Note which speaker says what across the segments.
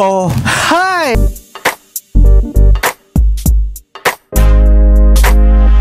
Speaker 1: Oh, hai.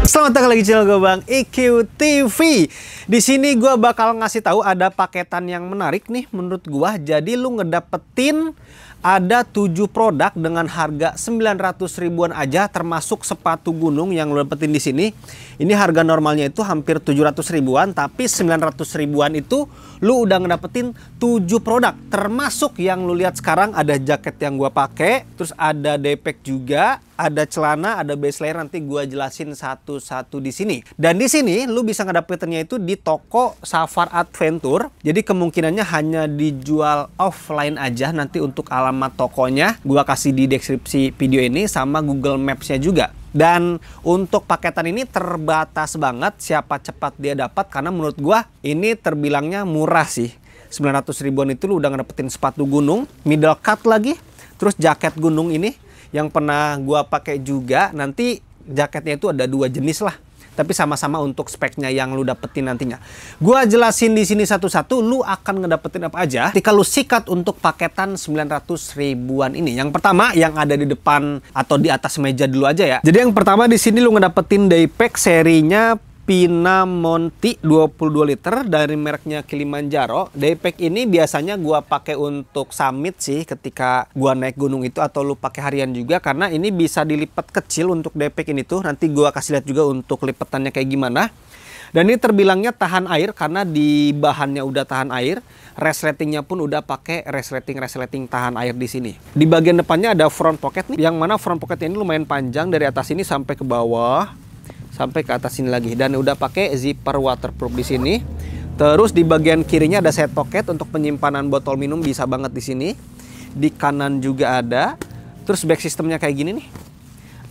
Speaker 1: Selamat datang lagi di channel gue Bang IQ TV. Di sini gue bakal ngasih tahu ada paketan yang menarik nih menurut gue. Jadi lu ngedapetin ada 7 produk dengan harga 900 ribuan aja, termasuk sepatu gunung yang lu dapetin di sini. Ini harga normalnya itu hampir 700 ribuan, tapi 900 ribuan itu lu udah ngedapetin 7 produk, termasuk yang lu lihat sekarang. Ada jaket yang gua pakai, terus ada daypack juga, ada celana, ada base layer. Nanti gua jelasin satu-satu di sini. Dan di sini lu bisa ngedapetinnya itu di toko Safar Adventure. Jadi kemungkinannya hanya dijual offline aja. Nanti untuk alamat tokonya gua kasih di deskripsi video ini sama Google Maps-nya juga. Dan untuk paketan ini terbatas banget, siapa cepat dia dapat, karena menurut gua ini terbilangnya murah sih. 900 ribuan itu lu udah ngedapetin sepatu gunung, middle cut lagi, terus jaket gunung ini yang pernah gua pakai juga. Nanti jaketnya itu ada 2 jenis lah, tapi sama-sama untuk speknya yang lu dapetin nantinya. Gua jelasin di sini satu-satu, lu akan ngedapetin apa aja ketika lu sikat untuk paketan 900 ribuan ini. Yang pertama yang ada di depan atau di atas meja dulu aja ya. Jadi yang pertama di sini lu ngedapetin daypack serinya Pinamonti 22 liter dari mereknya Kilimanjaro. Daypack ini biasanya gua pakai untuk summit sih, ketika gua naik gunung itu, atau lu pakai harian juga, karena ini bisa dilipat kecil untuk daypack ini tuh. Nanti gua kasih lihat juga untuk lipatannya kayak gimana. Dan ini terbilangnya tahan air karena di bahannya udah tahan air. Resletingnya pun udah pakai resleting tahan air di sini. Di bagian depannya ada front pocket nih, yang mana front pocketnya ini lumayan panjang dari atas ini sampai ke bawah, sampai ke atas sini lagi, dan udah pakai zipper waterproof di sini. Terus di bagian kirinya ada side pocket untuk penyimpanan botol minum, bisa banget di sini. Di kanan juga ada. Terus back systemnya kayak gini nih.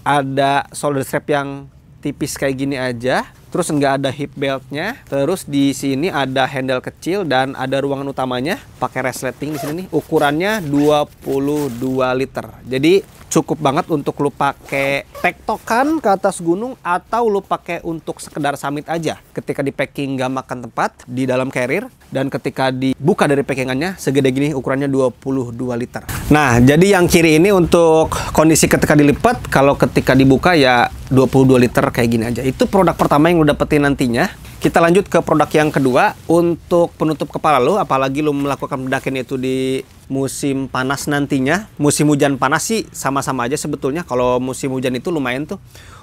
Speaker 1: Ada shoulder strap yang tipis kayak gini aja. Terus nggak ada hip beltnya. Terus di sini ada handle kecil dan ada ruangan utamanya. Pakai resleting di sini nih. Ukurannya 22 liter. Jadi cukup banget untuk lu pakai tektokan ke atas gunung, atau lu pakai untuk sekedar summit aja. Ketika di packing nggak makan tempat di dalam carrier, dan ketika dibuka dari packingannya segede gini, ukurannya 22 liter. Nah, jadi yang kiri ini untuk kondisi ketika dilipat, kalau ketika dibuka ya 22 liter kayak gini aja. Itu produk pertama yang lu dapetin nantinya. Kita lanjut ke produk yang kedua. Untuk penutup kepala lu, apalagi lu melakukan pendakian itu di musim panas nantinya. Musim hujan panas sih sama-sama aja sebetulnya. Kalau musim hujan itu lumayan tuh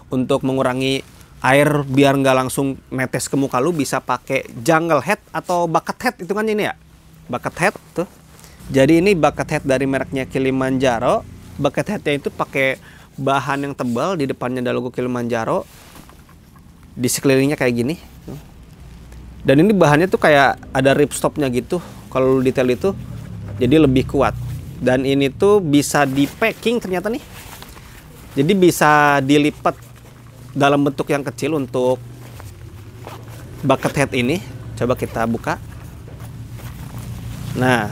Speaker 1: untuk mengurangi air biar nggak langsung netes ke muka lu, bisa pakai jungle head atau bucket head hitungannya ini ya. Bucket head tuh. Jadi ini bucket head dari mereknya Kilimanjaro. Bucket headnya itu pakai bahan yang tebal, di depannya ada logo Kilimanjaro. Di sekelilingnya kayak gini. Dan ini bahannya tuh kayak ada ripstopnya gitu. Kalau lu detail itu jadi lebih kuat. Dan ini tuh bisa di packing ternyata nih. Jadi bisa dilipat dalam bentuk yang kecil untuk bucket head ini. Coba kita buka. Nah,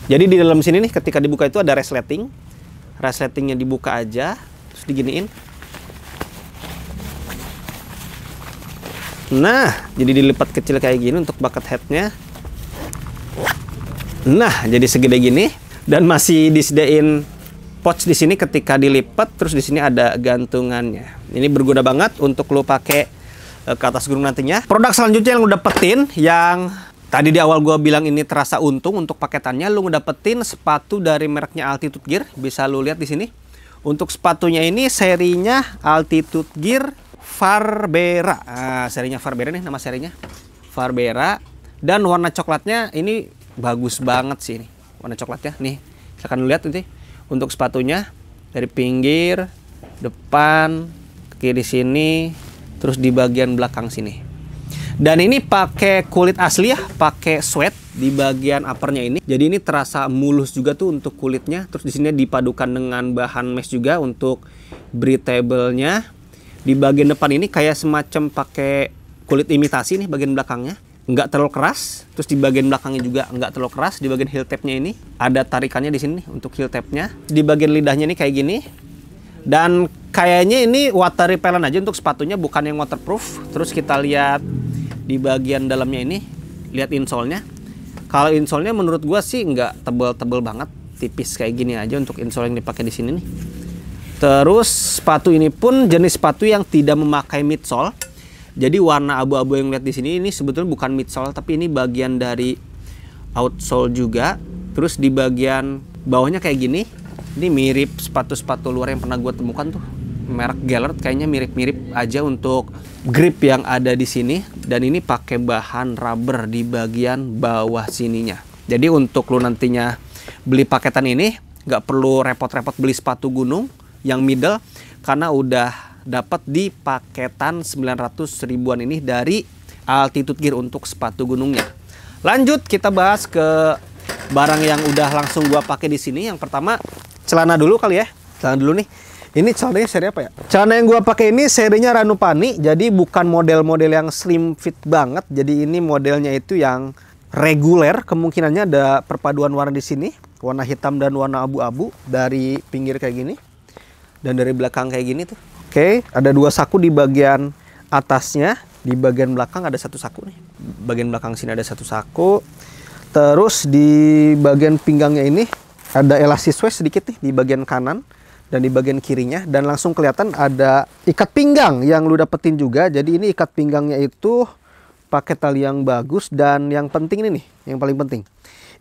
Speaker 1: jadi di dalam sini nih ketika dibuka itu ada resleting. Resletingnya dibuka aja, terus diginiin. Nah, jadi dilipat kecil kayak gini untuk bucket headnya. Nah, jadi segede gini, dan masih disediain pouch di sini ketika dilipat. Terus di sini ada gantungannya. Ini berguna banget untuk lo pakai ke atas gunung nantinya. Produk selanjutnya yang lo dapetin, yang tadi di awal gue bilang ini terasa untung untuk paketannya, lo ngedapetin sepatu dari mereknya Altitude Gear. Bisa lo lihat di sini. Untuk sepatunya ini serinya Altitude Gear Farbera. Nah, serinya Farbera nih, nama serinya Farbera. Dan warna coklatnya ini bagus banget sih ini. Warna coklatnya nih. Silahkan lihat nanti untuk sepatunya dari pinggir, depan, kiri sini, terus di bagian belakang sini. Dan ini pakai kulit asli ya, pakai sweat di bagian uppernya ini. Jadi ini terasa mulus juga tuh untuk kulitnya. Terus di sini dipadukan dengan bahan mesh juga untuk breathable-nya. Di bagian depan ini kayak semacam pakai kulit imitasi nih bagian belakangnya. Nggak terlalu keras. Terus di bagian belakangnya juga nggak terlalu keras. Di bagian heel tab-nya ini ada tarikannya di sini nih untuk heel tab-nya. Di bagian lidahnya ini kayak gini. Dan kayaknya ini water repellent aja untuk sepatunya, bukan yang waterproof. Terus kita lihat di bagian dalamnya ini, lihat insole-nya. Kalau insole-nya menurut gua sih nggak tebel-tebel banget. tipis kayak gini aja untuk insole yang dipakai di sini nih. Terus sepatu ini pun jenis sepatu yang tidak memakai midsole. Jadi warna abu-abu yang lihat di sini ini sebetulnya bukan midsole, tapi ini bagian dari outsole juga. Terus di bagian bawahnya kayak gini. Ini mirip sepatu-sepatu luar yang pernah gue temukan tuh. Merek Gellert, kayaknya mirip-mirip aja untuk grip yang ada di sini. Dan ini pakai bahan rubber di bagian bawah sininya. Jadi untuk lu nantinya beli paketan ini, nggak perlu repot-repot beli sepatu gunung yang middle, karena udah dapat di paketan 900 ribuan ini dari Altitude Gear untuk sepatu gunungnya. Lanjut kita bahas ke barang yang udah langsung gua pakai di sini. Yang pertama celana dulu kali ya. Celana dulu nih. Ini celananya seri apa ya? Celana yang gua pakai ini serinya Ranupani. Jadi bukan model-model yang slim fit banget. Jadi ini modelnya itu yang reguler. Kemungkinannya ada perpaduan warna di sini, warna hitam dan warna abu-abu dari pinggir kayak gini dan dari belakang kayak gini tuh. Oke, ada 2 saku di bagian atasnya. Di bagian belakang ada 1 saku nih. Bagian belakang sini ada 1 saku. Terus di bagian pinggangnya ini ada elastis waist sedikit nih di bagian kanan dan di bagian kirinya, dan langsung kelihatan ada ikat pinggang yang lu dapetin juga. Jadi ini ikat pinggangnya itu pakai tali yang bagus, dan yang penting ini nih, yang paling penting.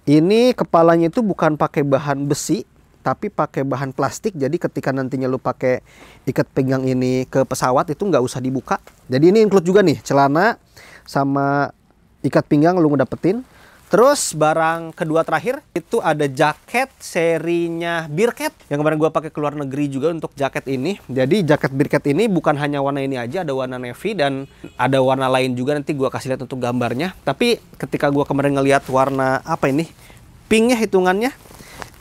Speaker 1: Ini kepalanya itu bukan pakai bahan besi, tapi pakai bahan plastik. Jadi ketika nantinya lu pakai ikat pinggang ini ke pesawat itu nggak usah dibuka. Jadi ini include juga nih celana sama ikat pinggang lu ngedapetin. Terus barang kedua terakhir itu ada jaket serinya Birket yang kemarin gua pakai ke luar negeri juga untuk jaket ini. Jadi jaket Birket ini bukan hanya warna ini aja, ada warna navy dan ada warna lain juga, nanti gua kasih lihat untuk gambarnya. Tapi ketika gua kemarin ngelihat warna apa ini, pinknya hitungannya,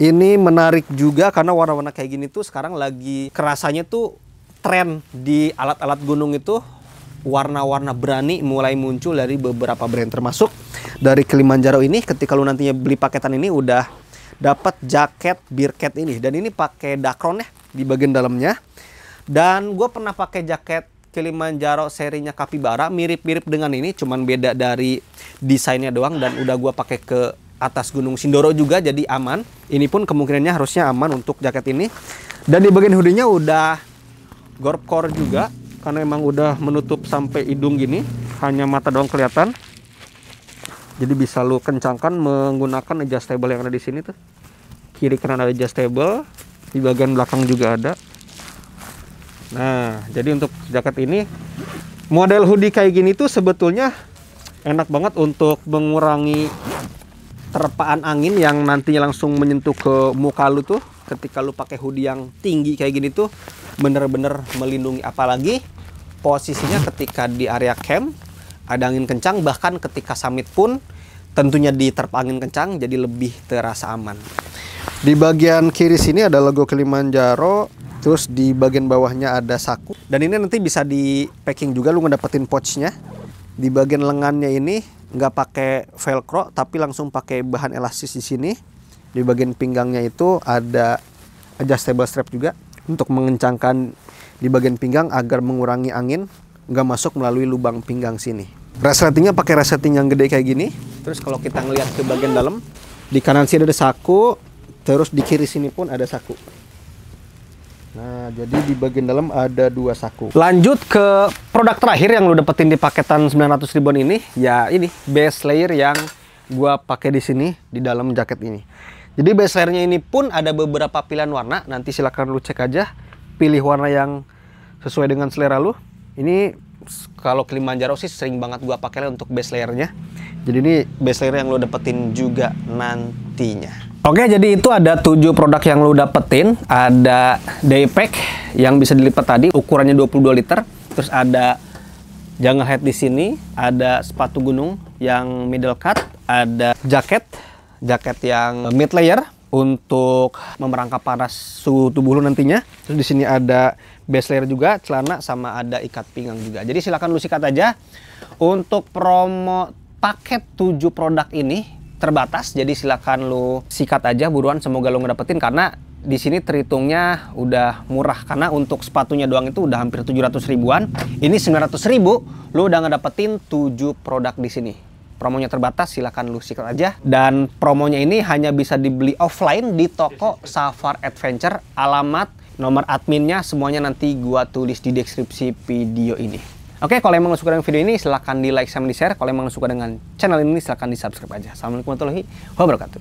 Speaker 1: ini menarik juga karena warna-warna kayak gini tuh sekarang lagi kerasanya tuh tren di alat-alat gunung itu. Warna-warna berani mulai muncul dari beberapa brand, termasuk dari Kilimanjaro ini. Ketika lu nantinya beli paketan ini udah dapat jaket Birket ini, dan ini pakai Dacron ya di bagian dalamnya. Dan gue pernah pakai jaket Kilimanjaro serinya Capybara, mirip-mirip dengan ini, cuman beda dari desainnya doang, dan udah gue pakai ke atas Gunung Sindoro juga, jadi aman. Ini pun kemungkinannya harusnya aman untuk jaket ini. Dan di bagian hoodie-nya udah Gorp Core juga, karena emang udah menutup sampai hidung gini, hanya mata doang kelihatan. Jadi bisa lu kencangkan menggunakan adjustable yang ada di sini tuh. Kiri kanan ada adjustable, di bagian belakang juga ada. Nah, jadi untuk jaket ini, model hoodie kayak gini tuh sebetulnya enak banget untuk mengurangi terpaan angin yang nantinya langsung menyentuh ke muka lu tuh. Ketika lu pakai hoodie yang tinggi kayak gini tuh bener-bener melindungi, apalagi posisinya ketika di area camp ada angin kencang, bahkan ketika summit pun tentunya diterpa angin kencang, jadi lebih terasa aman. Di bagian kiri sini ada logo Kilimanjaro, terus di bagian bawahnya ada saku, dan ini nanti bisa di packing juga, lu ngedapetin pouchnya. Di bagian lengannya ini nggak pakai velcro, tapi langsung pakai bahan elastis di sini. Di bagian pinggangnya itu ada adjustable strap juga untuk mengencangkan di bagian pinggang agar mengurangi angin nggak masuk melalui lubang pinggang sini. Resletingnya pakai resleting yang gede kayak gini. Terus kalau kita ngelihat ke bagian dalam, di kanan sini ada saku, terus di kiri sini pun ada saku. Nah, jadi di bagian dalam ada 2 saku. Lanjut ke produk terakhir yang lu dapetin di paketan 900 ribuan ini, ya ini base layer yang gua pakai di sini di dalam jaket ini. Jadi base layernya ini pun ada beberapa pilihan warna. Nanti silakan lu cek aja, pilih warna yang sesuai dengan selera lu. Ini kalau Kilimanjaro sih sering banget gua pakai untuk base layernya. Jadi ini base layer yang lu dapetin juga nantinya. Oke, jadi itu ada 7 produk yang lu dapetin. Ada daypack yang bisa dilipat tadi, ukurannya 22 liter. Terus ada jungle head di sini, ada sepatu gunung yang middle cut, ada jaket yang mid layer untuk memerangkap panas suhu tubuh lu nantinya. Terus di sini ada base layer juga, celana, sama ada ikat pinggang juga. Jadi silakan lu sikat aja. Untuk promo paket 7 produk ini terbatas, jadi silakan lu sikat aja buruan, semoga lu ngedapetin, karena di sini terhitungnya udah murah, karena untuk sepatunya doang itu udah hampir 700 ribuan. Ini 900 ribu, lu udah ngedapetin 7 produk di sini. Promonya terbatas, silahkan lu sikat aja. Dan promonya ini hanya bisa dibeli offline di toko Safar Adventure. Alamat, nomor adminnya, semuanya nanti gua tulis di deskripsi video ini. Oke, kalau emang lu suka dengan video ini, silahkan di like sama di share. Kalau emang lu suka dengan channel ini, silahkan di subscribe aja. Assalamualaikum warahmatullahi wabarakatuh.